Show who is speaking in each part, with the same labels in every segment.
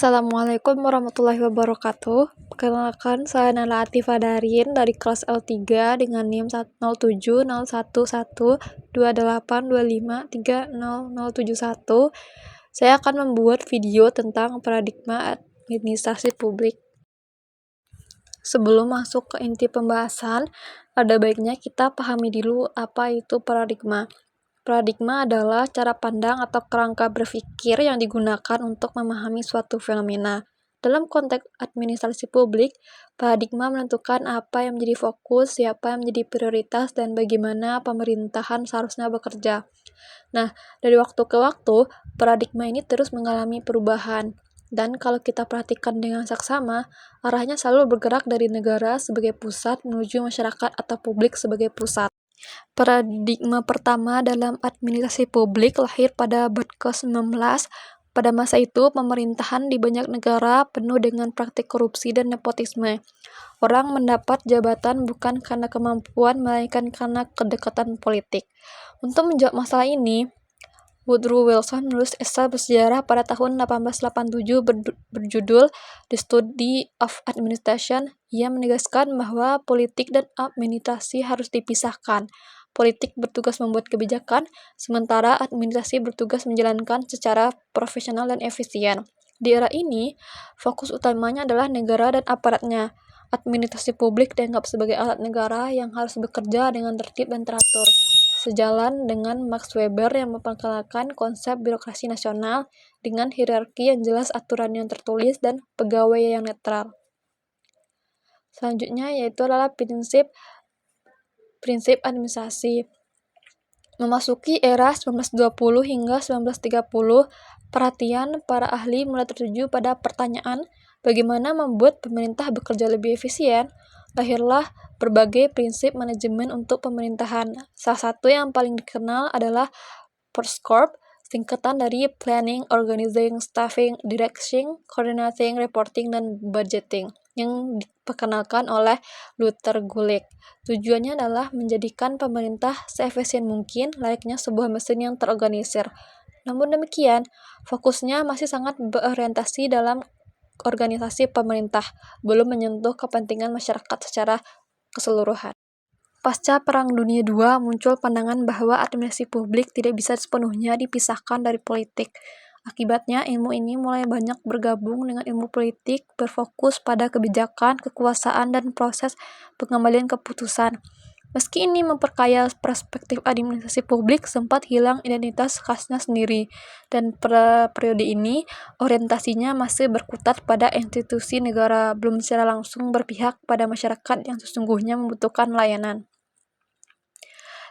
Speaker 1: Assalamualaikum warahmatullahi wabarakatuh. Perkenalkan, saya Nala Atifah Darin dari kelas L3 dengan NIM 0701122825300071. Saya akan membuat video tentang paradigma administrasi publik. Sebelum masuk ke inti pembahasan, ada baiknya kita pahami dulu apa itu paradigma. Paradigma adalah cara pandang atau kerangka berpikir yang digunakan untuk memahami suatu fenomena. Dalam konteks administrasi publik, paradigma menentukan apa yang menjadi fokus, siapa yang menjadi prioritas, dan bagaimana pemerintahan seharusnya bekerja. Nah, dari waktu ke waktu, paradigma ini terus mengalami perubahan. Dan kalau kita perhatikan dengan saksama, arahnya selalu bergerak dari negara sebagai pusat menuju masyarakat atau publik sebagai pusat. Paradigma pertama dalam administrasi publik lahir pada abad ke-19. Pada masa itu, pemerintahan di banyak negara penuh dengan praktik korupsi dan nepotisme. Orang mendapat jabatan bukan karena kemampuan, melainkan karena kedekatan politik. Untuk menjawab masalah ini, Woodrow Wilson menulis esai bersejarah pada tahun 1887 berjudul The Study of Administration. Ia menegaskan bahwa politik dan administrasi harus dipisahkan. Politik bertugas membuat kebijakan, sementara administrasi bertugas menjalankan secara profesional dan efisien. Di era ini, fokus utamanya adalah negara dan aparatnya. Administrasi publik dianggap sebagai alat negara yang harus bekerja dengan tertib dan teratur. Sejalan dengan Max Weber yang memperkenalkan konsep birokrasi nasional dengan hierarki yang jelas, aturan yang tertulis, dan pegawai yang netral. Selanjutnya yaitu adalah prinsip administrasi. Memasuki era 1920 hingga 1930, perhatian para ahli mulai tertuju pada pertanyaan bagaimana membuat pemerintah bekerja lebih efisien. Lahirlah berbagai prinsip manajemen untuk pemerintahan. Salah satu yang paling dikenal adalah POSCORP, singkatan dari Planning, Organizing, Staffing, Directing, Coordinating, Reporting, dan Budgeting, yang diperkenalkan oleh Luther Gulick. Tujuannya adalah menjadikan pemerintah seefisien mungkin, layaknya sebuah mesin yang terorganisir. Namun demikian, fokusnya masih sangat berorientasi dalam organisasi pemerintah, belum menyentuh kepentingan masyarakat secara keseluruhan. Pasca Perang Dunia II, muncul pandangan bahwa administrasi publik tidak bisa sepenuhnya dipisahkan dari politik. Akibatnya, ilmu ini mulai banyak bergabung dengan ilmu politik, berfokus pada kebijakan, kekuasaan, dan proses pengambilan keputusan. Meski ini memperkaya perspektif administrasi publik, sempat hilang identitas khasnya sendiri, dan pada periode ini orientasinya masih berkutat pada institusi negara, belum secara langsung berpihak pada masyarakat yang sesungguhnya membutuhkan layanan.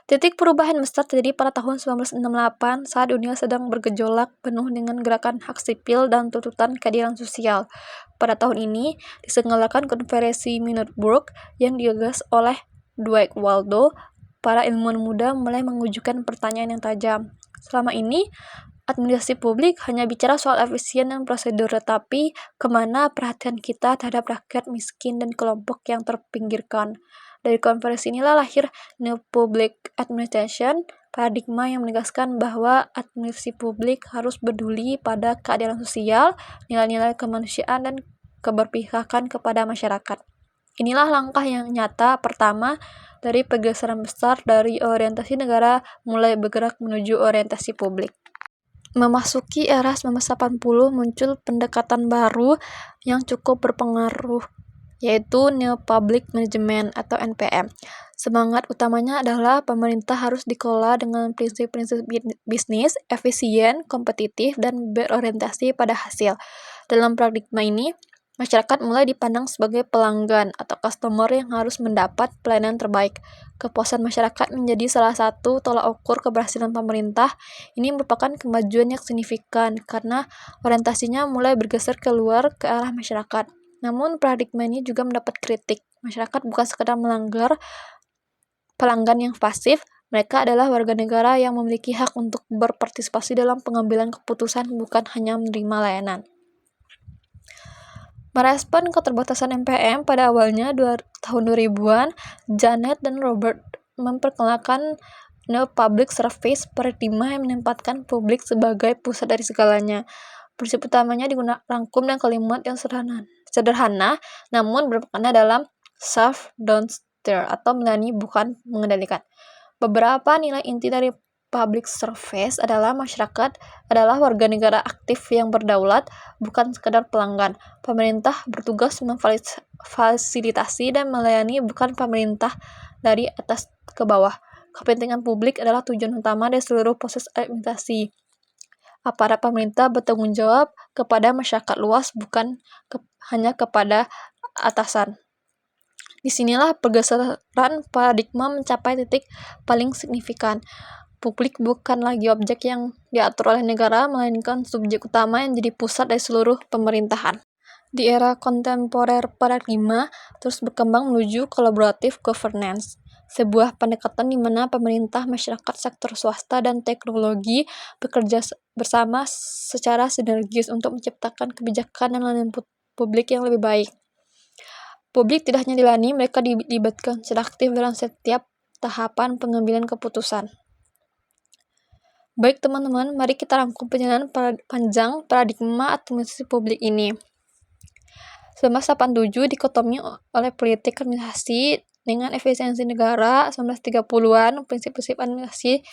Speaker 1: Titik perubahan besar terjadi pada tahun 1968 saat dunia sedang bergejolak penuh dengan gerakan hak sipil dan tuntutan keadilan sosial. Pada tahun ini diselenggarakan konferensi Minneburg yang digagas oleh Dwight Waldo. Para ilmuwan muda mulai mengajukan pertanyaan yang tajam. Selama ini, administrasi publik hanya bicara soal efisien dan prosedur, tetapi kemana perhatian kita terhadap rakyat miskin dan kelompok yang terpinggirkan? Dari konferensi inilah lahir New Public Administration, paradigma yang menegaskan bahwa administrasi publik harus peduli pada keadilan sosial, nilai-nilai kemanusiaan, dan keberpihakan kepada masyarakat. Inilah langkah yang nyata pertama dari pergeseran besar dari orientasi negara mulai bergerak menuju orientasi publik. Memasuki era 1980 muncul pendekatan baru yang cukup berpengaruh, yaitu New Public Management atau NPM. Semangat utamanya adalah pemerintah harus dikelola dengan prinsip-prinsip bisnis, efisien, kompetitif, dan berorientasi pada hasil. Dalam paradigma ini, masyarakat mulai dipandang sebagai pelanggan atau customer yang harus mendapat pelayanan terbaik. Kepuasan masyarakat menjadi salah satu tolak ukur keberhasilan pemerintah. Ini merupakan kemajuan yang signifikan karena orientasinya mulai bergeser keluar ke arah masyarakat. Namun paradigma ini juga mendapat kritik. Masyarakat bukan sekadar pelanggan yang pasif, mereka adalah warga negara yang memiliki hak untuk berpartisipasi dalam pengambilan keputusan, bukan hanya menerima layanan. Merespon keterbatasan NPM pada awalnya tahun 2000-an, Janet dan Robert memperkenalkan New Public Service, paradigma yang menempatkan publik sebagai pusat dari segalanya. Prinsip utamanya rangkum dan kalimat yang sederhana namun bermakna dalam serve, don't steer, atau melayani bukan mengendalikan. Beberapa nilai inti dari public service adalah masyarakat adalah warga negara aktif yang berdaulat, bukan sekedar pelanggan. Pemerintah bertugas memfasilitasi dan melayani, bukan pemerintah dari atas ke bawah. Kepentingan publik adalah tujuan utama dari seluruh proses administrasi. Aparat pemerintah bertanggung jawab kepada masyarakat luas, bukan hanya kepada atasan. Disinilah pergeseran paradigma mencapai titik paling signifikan. Publik bukan lagi objek yang diatur oleh negara, melainkan subjek utama yang jadi pusat dari seluruh pemerintahan. Di era kontemporer, paradigma terus berkembang menuju collaborative governance, sebuah pendekatan di mana pemerintah, masyarakat, sektor swasta, dan teknologi bekerja bersama secara sinergis untuk menciptakan kebijakan dan layanan publik yang lebih baik. Publik tidak hanya dilayani, mereka dilibatkan secara aktif dalam setiap tahapan pengambilan keputusan. Baik teman-teman, mari kita rangkum perjalanan panjang paradigma administrasi publik ini. 1987 dikotomi oleh politik administrasi dengan efisiensi negara, 1930-an prinsip-prinsip administrasi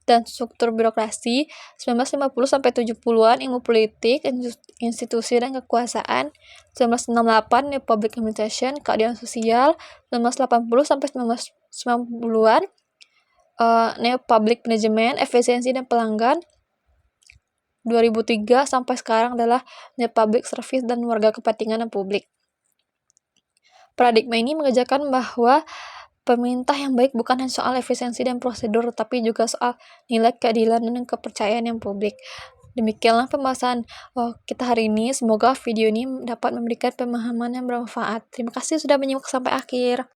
Speaker 1: dan struktur birokrasi, 1950 sampai 70-an ilmu politik, institusi dan kekuasaan, 1968 New Public Administration, keadilan sosial, 1980 sampai 1990-an New Public Management, efisiensi dan pelanggan, 2003 sampai sekarang adalah New Public Service dan warga kepentingan dan publik. Paradigma ini mengajarkan bahwa pemerintah yang baik bukan hanya soal efisiensi dan prosedur, tapi juga soal nilai keadilan dan kepercayaan yang publik. Demikianlah pembahasan kita hari ini. Semoga video ini dapat memberikan pemahaman yang bermanfaat. Terima kasih sudah menyimak sampai akhir.